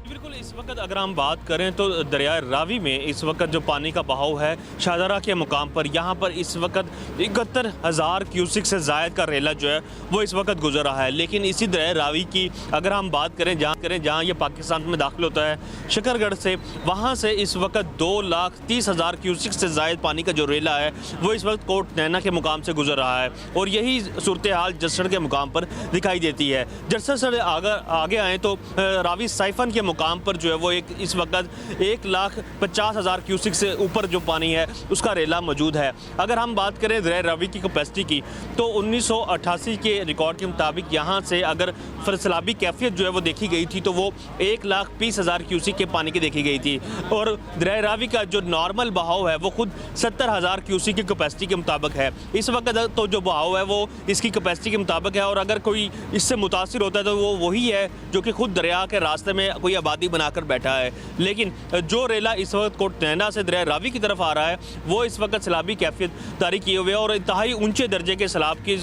बिल्कुल, इस वक्त अगर हम बात करें तो दरिया रावी में इस वक्त जो पानी का बहाव है शाहदरा के मुकाम पर, यहाँ पर इस वक्त 71,000 क्यूसिक से ज़ायद का रेला जो है वो इस वक्त गुजर रहा है। लेकिन इसी दरिया रावी की अगर हम बात करें जहाँ ये पाकिस्तान में दाखिल होता है शकरगढ़ से, वहाँ से इस वक्त 2,30,000 क्यूसिक से ज़ायद पानी का जो रेला है वो इस वक्त कोट नैना के मुकाम से गुजर रहा है। और यही सूरत हाल जसड़ के मुकाम पर दिखाई देती है। जसड़ से आगे आएँ तो रावी साइफन के मुकाम पर जो है वो इस वक्त 1,50,000 क्यूसिक से ऊपर जो पानी है उसका रेला मौजूद है। अगर हम बात करें दरिया रावी की कैपेसिटी की तो 1988 के रिकॉर्ड के मुताबिक यहाँ से अगर फरसलाबी कैफियत जो है वो देखी गई थी तो वो 1,20,000 क्यूसिक के पानी की देखी गई थी। और दरिया रावी का जो नॉर्मल बहाव है वो खुद 70,000 क्यूसिक की कैपेसिटी के मुताबिक है। इस वक्त तो जो बहाव है वो इसकी कैपेसिटी के मुताबिक है। और अगर कोई इससे मुतासिर होता है तो वो वही है जो कि खुद दरिया के रास्ते में कोई आबादी बनाकर बैठा है। लेकिन जो रेला इस वक्त कोट नैना से दरिया रावी की तरफ आ रहा है वो इस वक्त सैलाबी कैफियत तारी किए हुए है और इंतहाई ऊंचे दर्जे के सैलाब की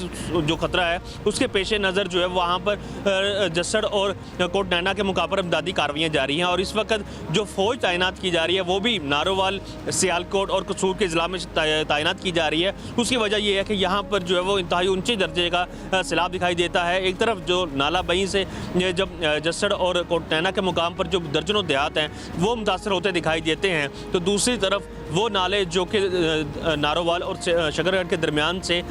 जो खतरा है उसके पेश नज़र जो है वहाँ पर जसड़ और कोट नैना के मुकाम पर इमदादी कार्रवाइयाँ जारी हैं। और इस वक्त जो फ़ौज तैनात की जा रही है वो भी नारोवाल, सियालकोट और कसूर के ज़िला में तैनात की जा रही है। उसकी वजह यह है कि यहाँ पर जो है वो इंतहाई ऊंचे दर्जे का सैलाब दिखाई देता है। एक तरफ जो नाला बही से जब जसड़ और कोट नैना के मुकाम पर जो दर्जनों देहात हैं वो मुतासर होते दिखाई देते हैं, तो दूसरी तरफ वो नाले जो कि नारोवाल और शकरगढ़ के दरमियान से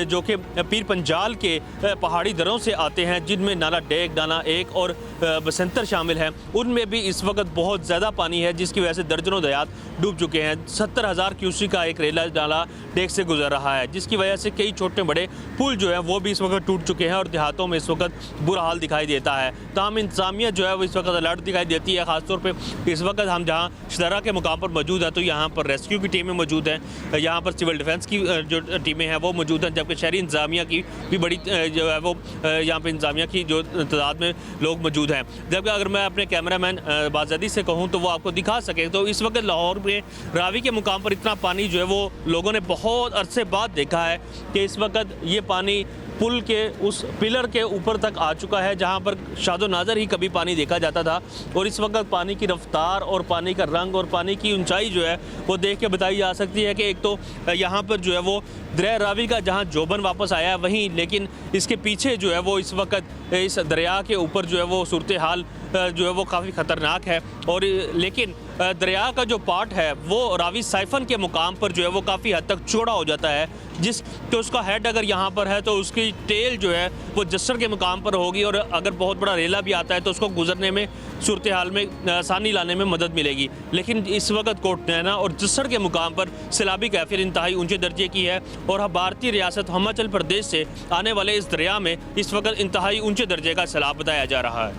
जो कि पीर पंजाल के पहाड़ी दरों से आते हैं, जिनमें नाला डेक, नाला एक और बसंतर शामिल हैं, उनमें भी इस वक्त बहुत ज़्यादा पानी है जिसकी वजह से दर्जनों दरियात डूब चुके हैं। 70,000 क्यूसिक का एक रेला नाला डेक से गुजर रहा है जिसकी वजह से कई छोटे बड़े पुल जो है वो भी इस वक्त टूट चुके हैं और देहातों में इस वक्त बुरा हाल दिखाई देता है। तमाम इंतजामिया जो है वो इस वक्त अलर्ट दिखाई देती है। ख़ासतौर पर इस वक्त हम जहाँ शाहदरा के मुकाम पर मौजूद है तो यहाँ पर रेस्क्यू की टीमें मौजूद हैं, यहाँ पर सिविल डिफेंस की जो टीमें हैं वो मौजूद हैं, जबकि शहरी इंतजामिया की भी बड़ी जो है वो यहाँ पर इंतजामिया की जो तादाद में लोग मौजूद हैं। जबकि अगर मैं अपने कैमरामैन बाज़ादी से कहूँ तो वो आपको दिखा सके तो इस वक्त लाहौर में रावी के मुकाम पर इतना पानी जो है वो लोगों ने बहुत अरसे बाद देखा है कि इस वक्त ये पानी पुल के उस पिलर के ऊपर तक आ चुका है जहां पर शादो नाज़र ही कभी पानी देखा जाता था। और इस वक्त पानी की रफ्तार और पानी का रंग और पानी की ऊंचाई जो है वो देख के बताई जा सकती है कि एक तो यहाँ पर जो है वो दरिया रावी का जहां जोबन वापस आया है वहीं, लेकिन इसके पीछे जो है वो इस वक्त इस दरिया के ऊपर जो है वो सूरत हाल जो है वो काफ़ी ख़तरनाक है। और लेकिन दरिया का जो पार्ट है वो रावी साइफन के मुकाम पर जो है वो काफ़ी हद तक चौड़ा हो जाता है, तो उसका हेड अगर यहाँ पर है तो उसकी टेल जो है वो जसड़ के मुकाम पर होगी। और अगर बहुत बड़ा रेला भी आता है तो उसको गुजरने में सूरत हाल में आसानी लाने में मदद मिलेगी। लेकिन इस वक्त कोट नैना और जसड़ के मुकाम पर सैलाबी कैफियत इंतहाई ऊंचे दर्जे की है और भारतीय रियासत हिमाचल प्रदेश से आने वाले इस दरिया में इस वक्त इंतहाई ऊंचे दर्जे का सैलाब बताया जा रहा है।